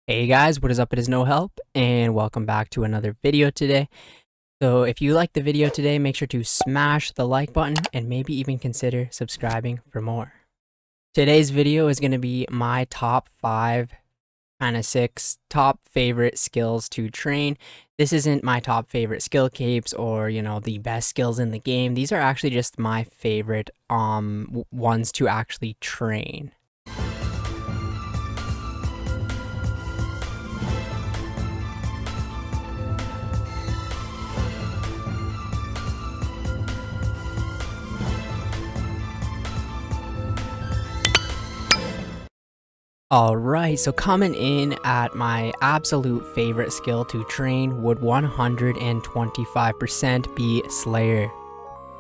Hey guys, what is up? It is No Help, and welcome back to another video today. So if you liked the video today, make sure to smash the like button and maybe even consider subscribing for more. Today's video is going to be my top 5, kind of 6 top favorite skills to train. This isn't my top favorite skill capes or, the best skills in the game. These are actually just my favorite ones to actually train. Alright, so coming in at my absolute favorite skill to train would 125% be Slayer.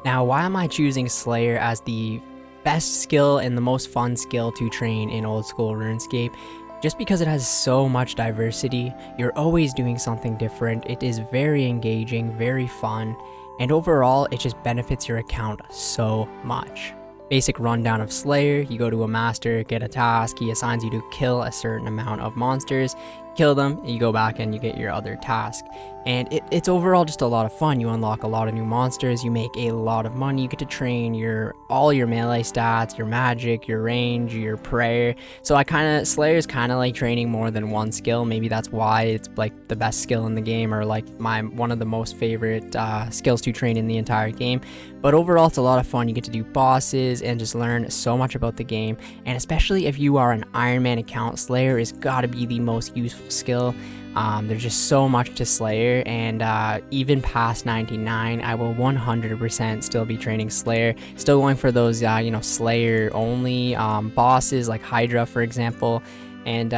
Now, why am I choosing Slayer as the best skill and the most fun skill to train in old school RuneScape? Just because it has so much diversity, you're always doing something different, it is very engaging, very fun, and overall it just benefits your account so much. Basic rundown of Slayer: you go to a master, get a task, he assigns you to kill a certain amount of monsters, kill them, you go back and you get your other task. And it's overall just a lot of fun. You unlock a lot of new monsters, you make a lot of money, you get to train all your melee stats, your magic, your range, your prayer. So Slayer is kind of like training more than one skill. Maybe that's why it's like the best skill in the game, or like one of the most favorite skills to train in the entire game. But overall, it's a lot of fun. You get to do bosses and just learn so much about the game. And especially if you are an Ironman account, Slayer is gotta be the most useful skill. There's just so much to Slayer, and even past 99, I will 100% still be training Slayer. Still going for those, Slayer only bosses like Hydra, for example, and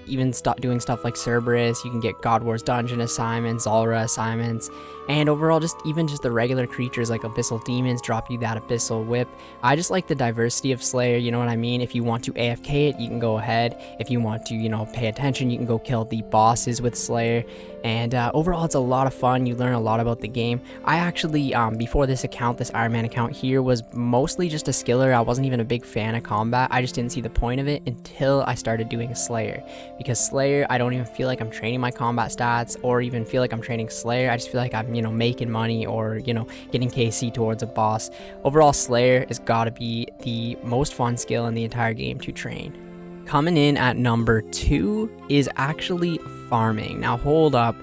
even doing stuff like Cerberus. You can get God Wars Dungeon assignments, Zulrah assignments, and overall just the regular creatures like Abyssal Demons drop you that Abyssal Whip. I just like the diversity of Slayer, you know what I mean? If you want to AFK it, you can go ahead. If you want to, pay attention, you can go kill the bosses with Slayer. And overall, it's a lot of fun. You learn a lot about the game. I actually, before this account, this Ironman account here, was mostly just a skiller. I wasn't even a big fan of combat. I just didn't see the point of it until I started doing Slayer. Because Slayer, I don't even feel like I'm training my combat stats or even feel like I'm training Slayer. I just feel like I'm, making money or, getting KC towards a boss. Overall, Slayer has got to be the most fun skill in the entire game to train. Coming in at number 2 is actually farming. Now hold up.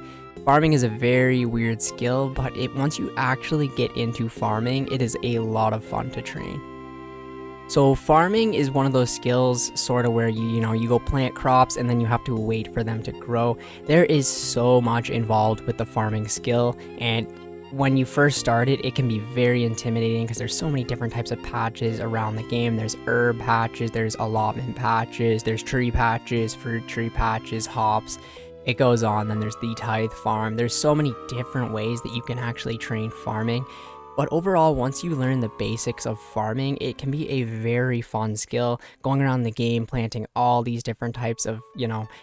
Farming is a very weird skill, but once you actually get into farming, it is a lot of fun to train. So farming is one of those skills sort of where you go plant crops and then you have to wait for them to grow. There is so much involved with the farming skill, and when you first start it can be very intimidating because there's so many different types of patches around the game. There's herb patches, there's allotment patches, there's tree patches, fruit tree patches, hops. It goes on. Then there's the tithe farm. There's so many different ways that you can actually train farming. But overall, once you learn the basics of farming, it can be a very fun skill. Going around the game, planting all these different types of,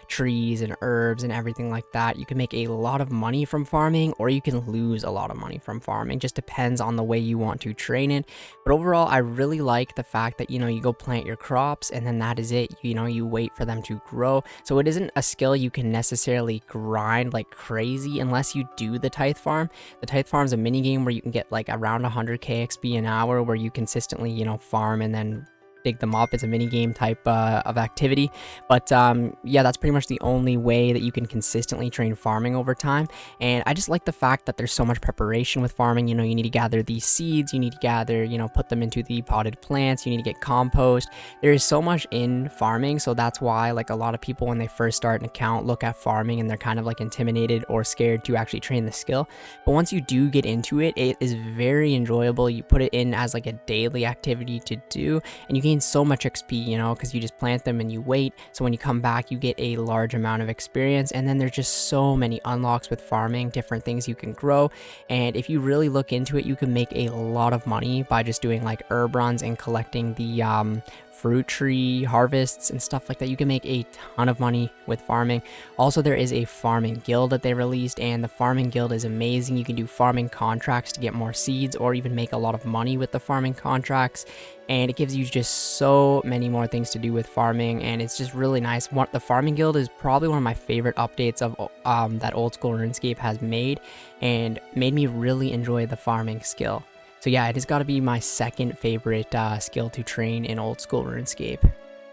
trees and herbs and everything like that. You can make a lot of money from farming, or you can lose a lot of money from farming. Just depends on the way you want to train it. But overall, I really like the fact that, you go plant your crops and then that is it. You wait for them to grow. So it isn't a skill you can necessarily grind like crazy unless you do the tithe farm. The tithe farm is a mini game where you can get like around 100k XP an hour, where you consistently, farm and then dig them up. It's a mini game type of activity, but yeah, that's pretty much the only way that you can consistently train farming over time. And I just like the fact that there's so much preparation with farming. You need to gather these seeds, you need to gather, put them into the potted plants, you need to get compost. There is so much in farming, so that's why like a lot of people when they first start an account look at farming and they're kind of like intimidated or scared to actually train the skill. But once you do get into it, it is very enjoyable. You put it in as like a daily activity to do, and you gain so much XP, because you just plant them and you wait. So when you come back, you get a large amount of experience. And then there's just so many unlocks with farming, different things you can grow. And if you really look into it, you can make a lot of money by just doing like herb runs and collecting the fruit tree harvests and stuff like that. You can make a ton of money with farming. Also, there is a farming guild that they released, and the farming guild is amazing. You can do farming contracts to get more seeds or even make a lot of money with the farming contracts, and it gives you just so many more things to do with farming, and it's just really nice. The farming guild is probably one of my favorite updates of that old school RuneScape has made, and made me really enjoy the farming skill. So yeah, it has got to be my second favorite skill to train in old school RuneScape.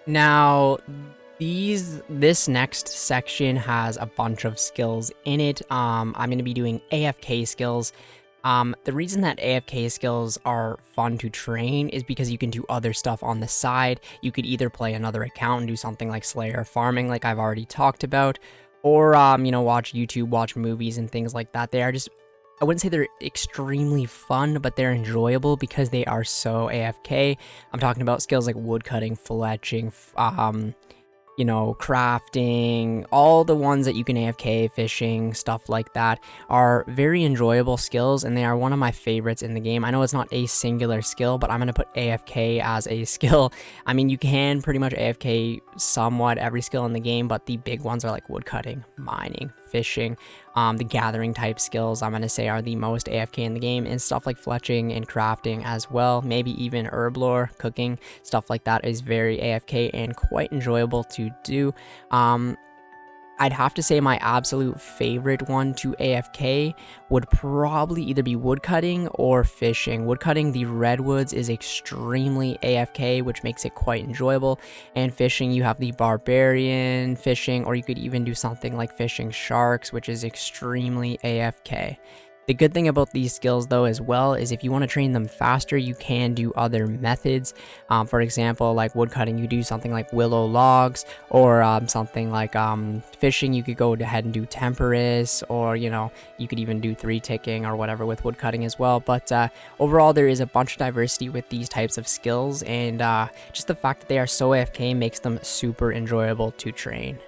Now, this next section has a bunch of skills in it. I'm going to be doing AFK skills. The reason that AFK skills are fun to train is because you can do other stuff on the side. You could either play another account and do something like Slayer farming, like I've already talked about, or, you know, watch YouTube, watch movies and things like that. They are just, I wouldn't say they're extremely fun, but they're enjoyable because they are so AFK. I'm talking about skills like woodcutting, fletching, you know, crafting, all the ones that you can AFK, fishing, stuff like that are very enjoyable skills, and they are one of my favorites in the game. I know it's not a singular skill, but I'm going to put AFK as a skill. I mean, you can pretty much AFK somewhat every skill in the game, but the big ones are like woodcutting, mining, fishing. The gathering type skills I'm going to say are the most AFK in the game, and stuff like fletching and crafting as well. Maybe even herb lore, cooking, stuff like that is very AFK and quite enjoyable to do. I'd have to say my absolute favorite one to AFK would probably either be woodcutting or fishing. Woodcutting the redwoods is extremely AFK, which makes it quite enjoyable. And fishing, you have the barbarian fishing, or you could even do something like fishing sharks, which is extremely AFK. The good thing about these skills, though, as well, is if you want to train them faster, you can do other methods. For example, like woodcutting, you do something like willow logs, or something like fishing, you could go ahead and do temperance, or, you know, you could even do 3-ticking or whatever with woodcutting as well. But overall, there is a bunch of diversity with these types of skills, and just the fact that they are so AFK makes them super enjoyable to train.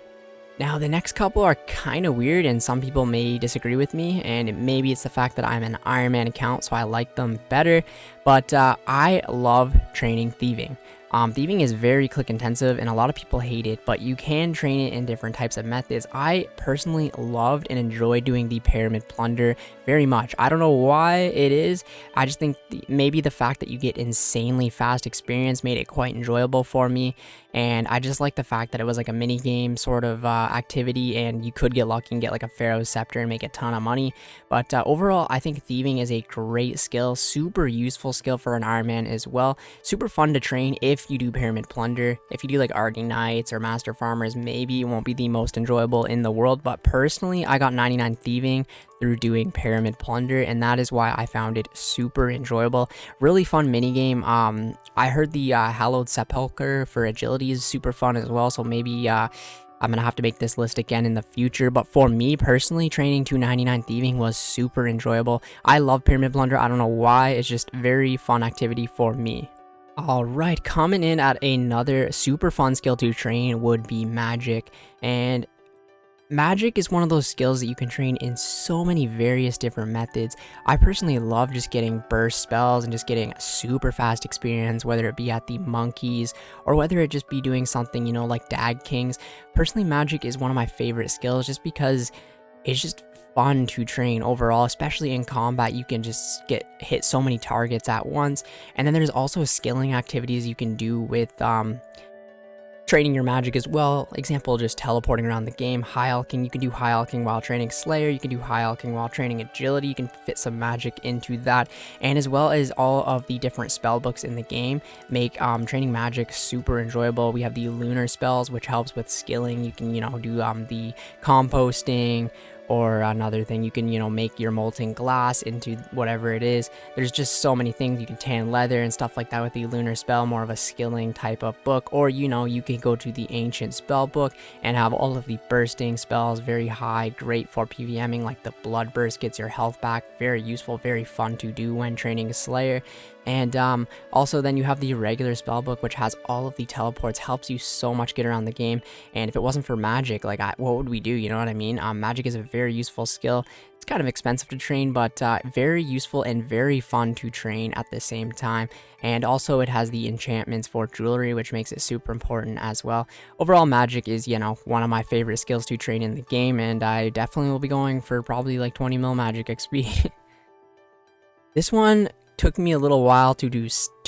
Now, the next couple are kind of weird, and some people may disagree with me, and maybe it's the fact that I'm an Ironman account, so I like them better, but I love training Thieving. Thieving is very click intensive, and a lot of people hate it, but you can train it in different types of methods. I personally loved and enjoyed doing the Pyramid Plunder very much. I don't know why it is. I just think maybe the fact that you get insanely fast experience made it quite enjoyable for me, and I just like the fact that it was like a mini game sort of activity, and you could get lucky and get like a Pharaoh's Scepter and make a ton of money. But overall, I think Thieving is a great skill, super useful skill for an Ironman as well. Super fun to train if you do Pyramid Plunder. If you do like Argy Knights or Master Farmers, maybe it won't be the most enjoyable in the world, but personally, I got 99 Thieving through doing Pyramid Plunder, and that is why I found it super enjoyable. Really fun minigame. I heard the Hallowed Sepulchre for agility is super fun as well, so maybe I'm gonna have to make this list again in the future. But for me personally, training 299 Thieving was super enjoyable. I love Pyramid Plunder. I don't know why. It's just very fun activity for me. Alright, coming in at another super fun skill to train would be magic. And magic is one of those skills that you can train in so many various different methods. I personally love just getting burst spells and just getting super fast experience, whether it be at the monkeys or whether it just be doing something, you know, like Dag Kings. Personally, magic is one of my favorite skills just because it's just fun to train overall, especially in combat. You can just hit so many targets at once. And then there's also skilling activities you can do with training your magic as well. Example, just teleporting around the game. High alching, you can do high alching while training Slayer. You can do high alching while training agility. You can fit some magic into that, and as well as all of the different spell books in the game make training magic super enjoyable. We have the lunar spells, which helps with skilling. You can, you know, do the composting, or another thing, you can, you know, make your molten glass into whatever it is. There's just so many things. You can tan leather and stuff like that with the lunar spell, more of a skilling type of book. Or, you know, you can go to the ancient spell book and have all of the bursting spells, very high, great for PVMing, like the blood burst gets your health back, very useful, very fun to do when training a Slayer. And also then you have the regular spellbook, which has all of the teleports, helps you so much get around the game. And if it wasn't for magic, like what would we do? You know what I mean? Magic is a very useful skill. It's kind of expensive to train, but very useful and very fun to train at the same time. And also it has the enchantments for jewelry, which makes it super important as well. Overall, magic is, you know, one of my favorite skills to train in the game, and I definitely will be going for probably like 20 mil magic XP. This one took me a little while to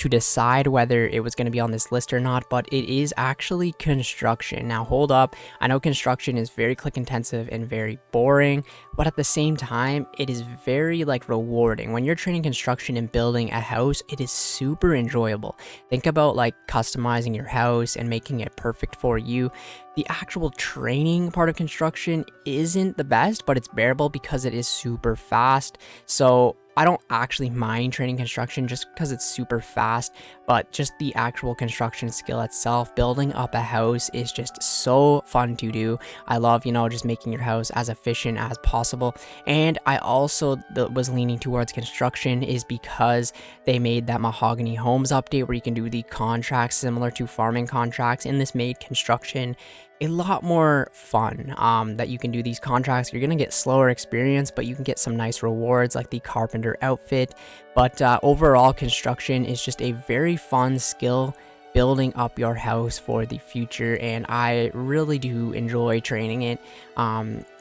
decide whether it was going to be on this list or not, but it is actually construction. Now hold up, I know construction is very click intensive and very boring, but at the same time it is very like rewarding. When you're training construction and building a house, it is super enjoyable. Think about like customizing your house and making it perfect for you. The actual training part of construction isn't the best, but it's bearable because it is super fast. So I don't actually mind training construction just because it's super fast, but just the actual construction skill itself, building up a house, is just so fun to do. I love, you know, just making your house as efficient as possible. And I also was leaning towards construction is because they made that Mahogany Homes update where you can do the contracts similar to farming contracts, and this made construction a lot more fun. That you can do these contracts, you're gonna get slower experience, but you can get some nice rewards like the carpenter outfit. But overall, construction is just a very fun skill, building up your house for the future, and I really do enjoy training it.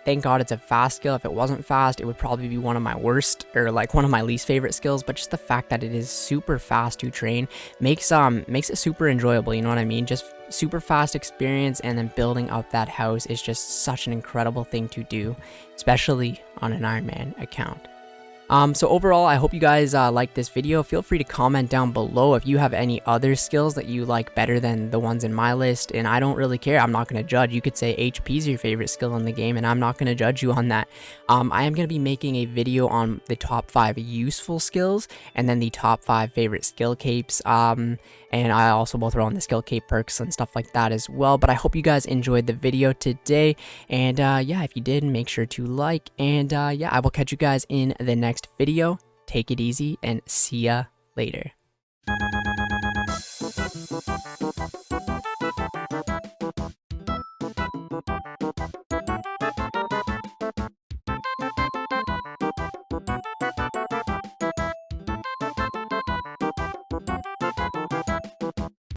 Thank God it's a fast skill. If it wasn't fast, it would probably be one of my worst, or like one of my least favorite skills, but just the fact that it is super fast to train makes it super enjoyable, you know what I mean? Just super fast experience, and then building up that house is just such an incredible thing to do, especially on an Ironman account. So overall, I hope you guys liked this video. Feel free to comment down below if you have any other skills that you like better than the ones in my list, and I don't really care. I'm not going to judge. You could say HP is your favorite skill in the game, and I'm not going to judge you on that. I am going to be making a video on the top 5 useful skills, and then the top 5 favorite skill capes, and I also will throw in the skill cape perks and stuff like that as well. But I hope you guys enjoyed the video today, and yeah, if you did, make sure to like, and yeah, I will catch you guys in the next video. Take it easy and see ya later.